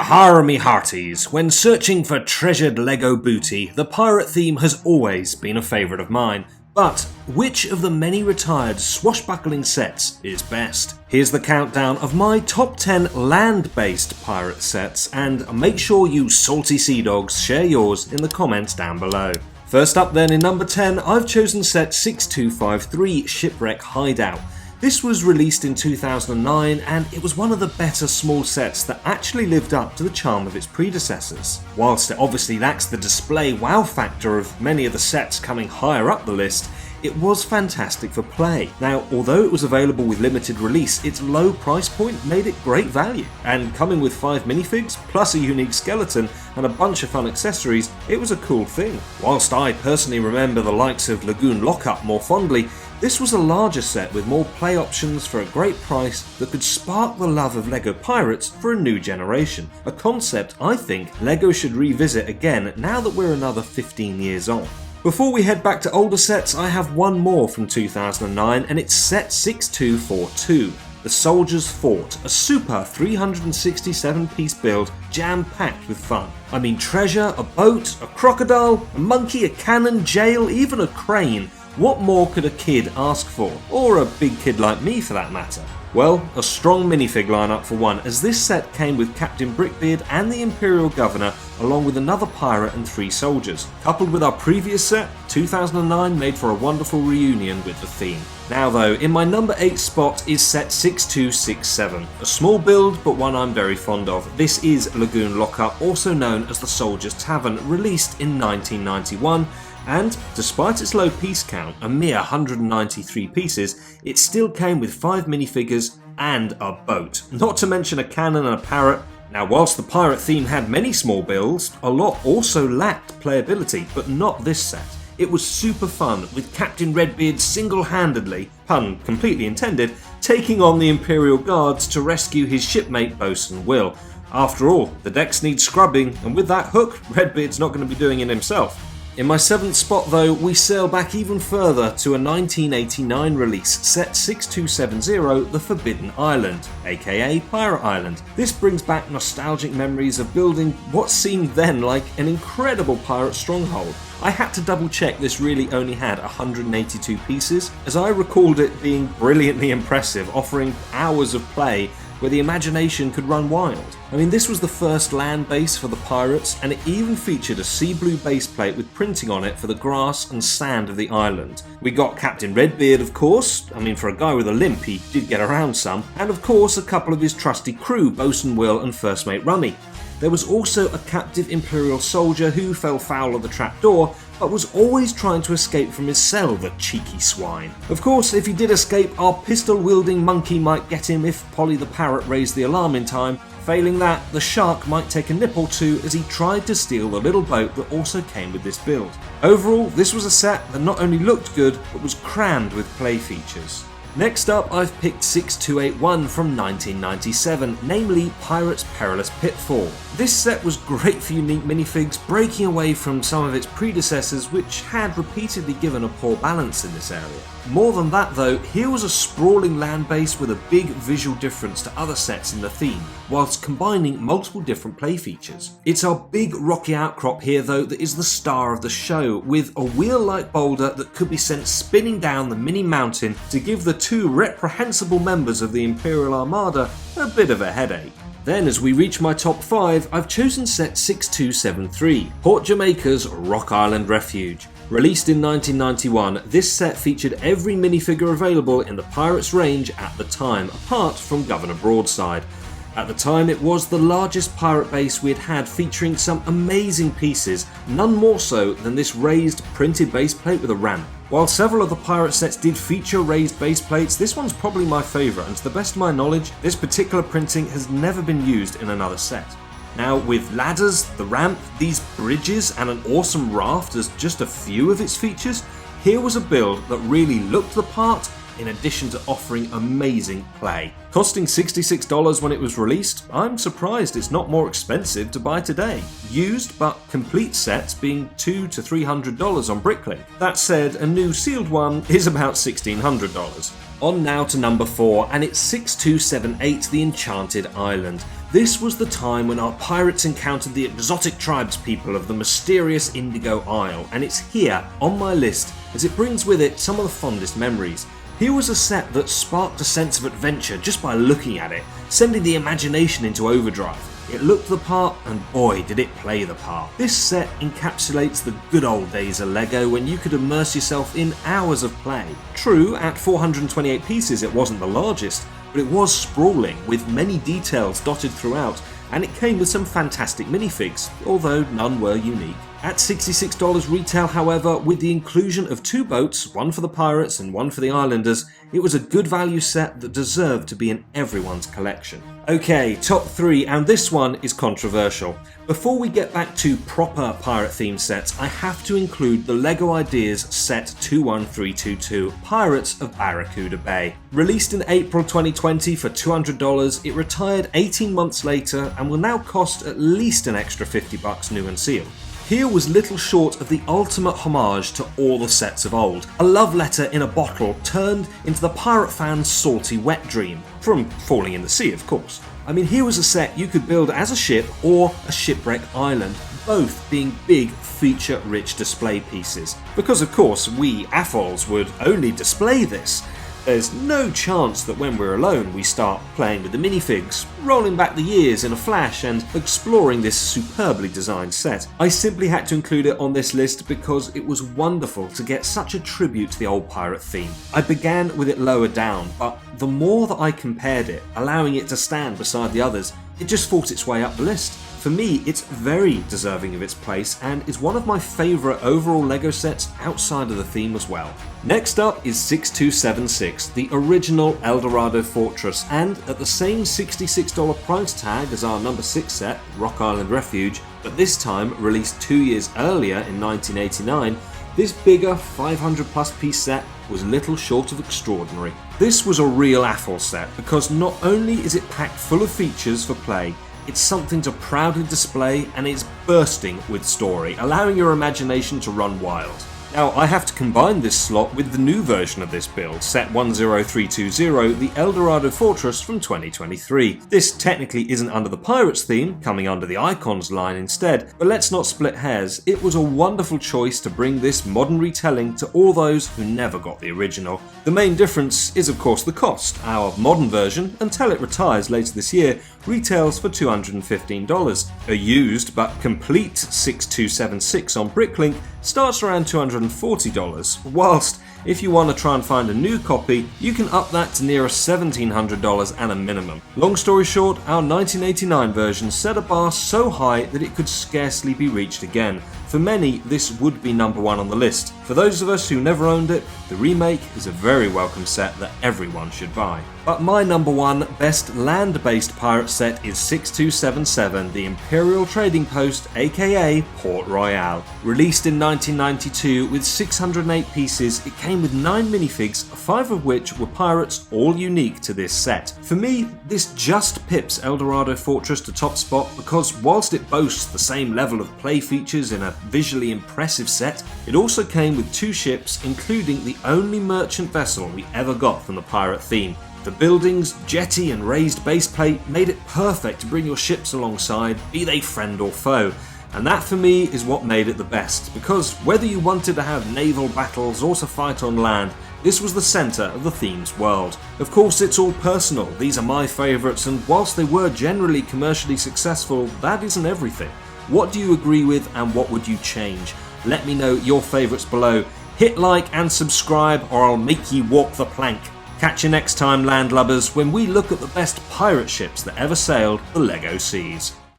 Ahara me hearties, when searching for treasured LEGO booty, the pirate theme has always been a favourite of mine. But which of the many retired swashbuckling sets is best? Here's the countdown of my top 10 land-based pirate sets, and make sure you salty sea dogs share yours in the comments down below. First up then, in number 10, I've chosen set 6253 Shipwreck Hideout. This was released in 2009 and it was one of the better small sets that actually lived up to the charm of its predecessors. Whilst it obviously lacks the display wow factor of many of the sets coming higher up the list, it was fantastic for play. Now, although it was available with limited release, its low price point made it great value. And coming with 5 minifigs, plus a unique skeleton and a bunch of fun accessories, it was a cool thing. Whilst I personally remember the likes of Lagoon Lockup more fondly, this was a larger set with more play options for a great price that could spark the love of LEGO Pirates for a new generation. A concept I think LEGO should revisit again now that we're another 15 years on. Before we head back to older sets, I have one more from 2009 and it's set 6242. The Soldier's Fort, a super 367 piece build jam-packed with fun. I mean treasure, a boat, a crocodile, a monkey, a cannon, jail, even a crane. What more could a kid ask for? Or a big kid like me for that matter? Well, a strong minifig lineup for one, as this set came with Captain Brickbeard and the Imperial Governor, along with another pirate and 3 soldiers. Coupled with our previous set, 2009 made for a wonderful reunion with the theme. Now though, in my number 8 spot is set 6267. A small build, but one I'm very fond of. This is Lagoon Lockup, also known as the Soldier's Tavern, released in 1991. And despite its low piece count, a mere 193 pieces, it still came with 5 minifigures and a boat. Not to mention a cannon and a parrot. Now whilst the pirate theme had many small builds, a lot also lacked playability, but not this set. It was super fun, with Captain Redbeard single-handedly, pun completely intended, taking on the Imperial Guards to rescue his shipmate Bosun Will. After all, the decks need scrubbing, and with that hook, Redbeard's not going to be doing it himself. In my 7th spot though, we sail back even further to a 1989 release, set 6270 The Forbidden Island, aka Pirate Island. This brings back nostalgic memories of building what seemed then like an incredible pirate stronghold. I had to double check this really only had 182 pieces, as I recalled it being brilliantly impressive, offering hours of play where the imagination could run wild. I mean, this was the first land base for the pirates, and it even featured a sea blue base plate with printing on it for the grass and sand of the island. We got Captain Redbeard, of course. I mean, for a guy with a limp, he did get around some. And of course, a couple of his trusty crew, Bosun Will and First Mate Rummy. There was also a captive Imperial soldier who fell foul of the trapdoor, but was always trying to escape from his cell, the cheeky swine. Of course, if he did escape, our pistol-wielding monkey might get him if Polly the parrot raised the alarm in time. Failing that, the shark might take a nip or two as he tried to steal the little boat that also came with this build. Overall, this was a set that not only looked good, but was crammed with play features. Next up, I've picked 6281 from 1997, namely Pirate's Perilous Pitfall. This set was great for unique minifigs, breaking away from some of its predecessors which had repeatedly given a poor balance in this area. More than that though, here was a sprawling land base with a big visual difference to other sets in the theme, whilst combining multiple different play features. It's our big rocky outcrop here though that is the star of the show, with a wheel-like boulder that could be sent spinning down the mini mountain to give the 2 reprehensible members of the Imperial Armada a bit of a headache. Then as we reach my top 5, I've chosen set 6273, Port Jamaica's Rock Island Refuge. Released in 1991, this set featured every minifigure available in the Pirates range at the time, apart from Governor Broadside. At the time, it was the largest pirate base we had featuring some amazing pieces, none more so than this raised printed base plate with a ramp. While several of the pirate sets did feature raised base plates, this one's probably my favourite, and to the best of my knowledge, this particular printing has never been used in another set. Now, with ladders, the ramp, these bridges, and an awesome raft as just a few of its features, here was a build that really looked the part, in addition to offering amazing play. Costing $66 when it was released, I'm surprised it's not more expensive to buy today. Used but complete sets being $200 to $300 on Bricklink. That said, a new sealed one is about $1,600. On now to number 4, and it's 6278 The Enchanted Island. This was the time when our pirates encountered the exotic tribespeople of the mysterious Indigo Isle, and it's here on my list as it brings with it some of the fondest memories. Here was a set that sparked a sense of adventure just by looking at it, sending the imagination into overdrive. It looked the part, and boy did it play the part. This set encapsulates the good old days of LEGO when you could immerse yourself in hours of play. True, at 428 pieces it wasn't the largest, but it was sprawling, with many details dotted throughout, and it came with some fantastic minifigs, although none were unique. At $66 retail, however, with the inclusion of 2 boats, one for the pirates and one for the islanders, it was a good value set that deserved to be in everyone's collection. Okay, top 3, and this one is controversial. Before we get back to proper pirate themed sets, I have to include the LEGO Ideas Set 21322 Pirates of Barracuda Bay. Released in April 2020 for $200, it retired 18 months later and will now cost at least an extra $50 new and sealed. Here was little short of the ultimate homage to all the sets of old. A love letter in a bottle turned into the pirate fan's salty wet dream. From falling in the sea, of course. I mean, here was a set you could build as a ship or a shipwreck island, both being big feature-rich display pieces. Because of course, we AFOLs would only display this. There's no chance that when we're alone we start playing with the minifigs, rolling back the years in a flash and exploring this superbly designed set. I simply had to include it on this list because it was wonderful to get such a tribute to the old pirate theme. I began with it lower down, but the more that I compared it, allowing it to stand beside the others, it just fought its way up the list. For me, it's very deserving of its place and is one of my favourite overall LEGO sets outside of the theme as well. Next up is 6276, the original Eldorado Fortress, and at the same $66 price tag as our number 6 set, Rock Island Refuge, but this time released 2 years earlier in 1989, this bigger 500 plus piece set was little short of extraordinary. This was a real AFOL set because not only is it packed full of features for play, it's something to proudly display and it's bursting with story, allowing your imagination to run wild. Now, I have to combine this slot with the new version of this build, set 10320, the Eldorado Fortress from 2023. This technically isn't under the Pirates theme, coming under the Icons line instead, but let's not split hairs. It was a wonderful choice to bring this modern retelling to all those who never got the original. The main difference is of course the cost. Our modern version, until it retires later this year, retails for $215. A used but complete 6276 on Bricklink starts around $240, whilst if you want to try and find a new copy, you can up that to near $1,700 at a minimum. Long story short, our 1989 version set a bar so high that it could scarcely be reached again. For many, this would be number 1 on the list. For those of us who never owned it, the remake is a very welcome set that everyone should buy. But my number 1 best land-based pirate set is 6277, the Imperial Trading Post, aka Port Royale. Released in 1992 with 608 pieces, it came with 9 minifigs, 5 of which were pirates, all unique to this set. For me, this just pips Eldorado Fortress to top spot because whilst it boasts the same level of play features in a visually impressive set, it also came with 2 ships, including the only merchant vessel we ever got from the pirate theme. The buildings, jetty and raised base plate made it perfect to bring your ships alongside, be they friend or foe. And that for me is what made it the best, because whether you wanted to have naval battles or to fight on land, this was the centre of the theme's world. Of course, it's all personal, these are my favourites, and whilst they were generally commercially successful, that isn't everything. What do you agree with and what would you change? Let me know your favourites below. Hit like and subscribe or I'll make ye walk the plank. Catch you next time, landlubbers, when we look at the best pirate ships that ever sailed the LEGO seas.